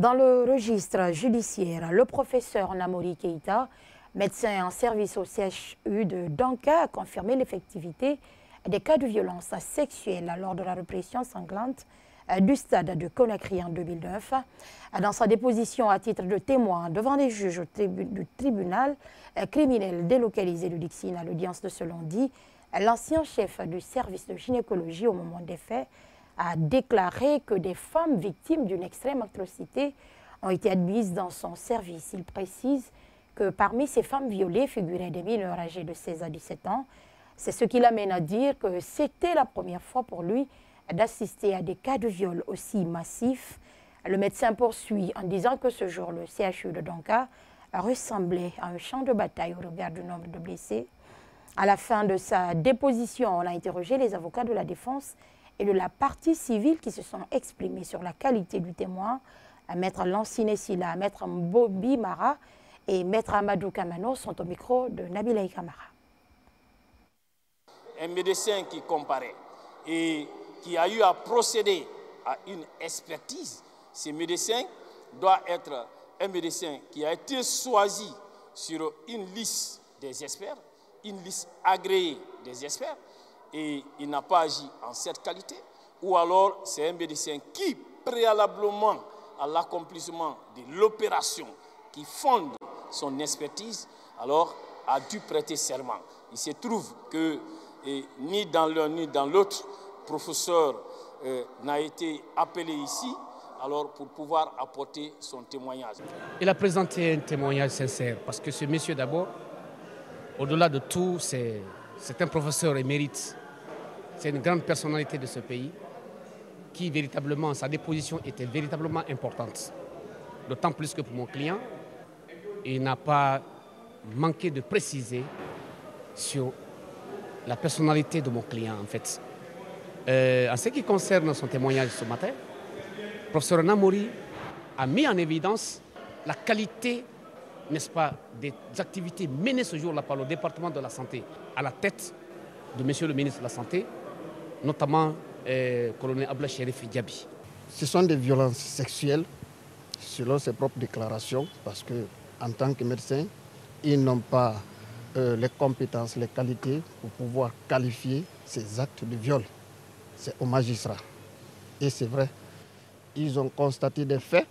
Dans le registre judiciaire, le professeur Namori Keïta, médecin en service au CHU de Danka, a confirmé l'effectivité des cas de violence sexuelle lors de la répression sanglante du stade de Conakry en 2009. Dans sa déposition à titre de témoin devant les juges du tribunal criminel délocalisé de Dixine à l'audience de ce lundi, l'ancien chef du service de gynécologie au moment des faits a déclaré que des femmes victimes d'une extrême atrocité ont été admises dans son service. Il précise que parmi ces femmes violées figuraient des mineurs âgés de 16 à 17 ans. C'est ce qui l'amène à dire que c'était la première fois pour lui d'assister à des cas de viol aussi massifs. Le médecin poursuit en disant que ce jour, le CHU de Danka ressemblait à un champ de bataille au regard du nombre de blessés. À la fin de sa déposition, on a interrogé les avocats de la défense et de la partie civile qui se sont exprimés sur la qualité du témoin. Maître Lansine Silla, Maître Mbobi Mara et Maître Amadou Kamano sont au micro de Nabilaï Kamara. Un médecin qui comparait et qui a eu à procéder à une expertise, ce médecin doit être un médecin qui a été choisi sur une liste des experts, une liste agréée des experts, et il n'a pas agi en cette qualité, ou alors c'est un médecin qui, préalablement à l'accomplissement de l'opération qui fonde son expertise, alors a dû prêter serment. Il se trouve que ni dans l'un ni dans l'autre, professeur n'a été appelé ici alors pour pouvoir apporter son témoignage. Il a présenté un témoignage sincère parce que ce monsieur d'abord, au-delà de tout, c'est un professeur émérite. C'est une grande personnalité de ce pays qui véritablement, sa déposition était véritablement importante. D'autant plus que pour mon client, il n'a pas manqué de préciser sur la personnalité de mon client en fait. En ce qui concerne son témoignage ce matin, le professeur Namori a mis en évidence la qualité, n'est-ce pas, des activités menées ce jour-là par le département de la santé à la tête de monsieur le ministre de la Santé, notamment colonel Abla Sherif Diaby. Ce sont des violences sexuelles, selon ses propres déclarations, parce qu'en tant que médecin, ils n'ont pas les compétences, les qualités pour pouvoir qualifier ces actes de viol. C'est aux magistrats. Et c'est vrai, ils ont constaté des faits,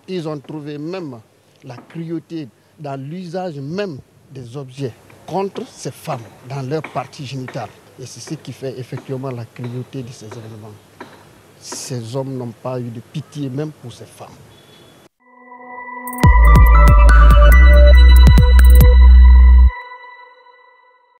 ils ont trouvé même la cruauté dans l'usage même des objets contre ces femmes dans leur partie génitale. Et c'est ce qui fait effectivement la cruauté de ces événements. Ces hommes n'ont pas eu de pitié même pour ces femmes.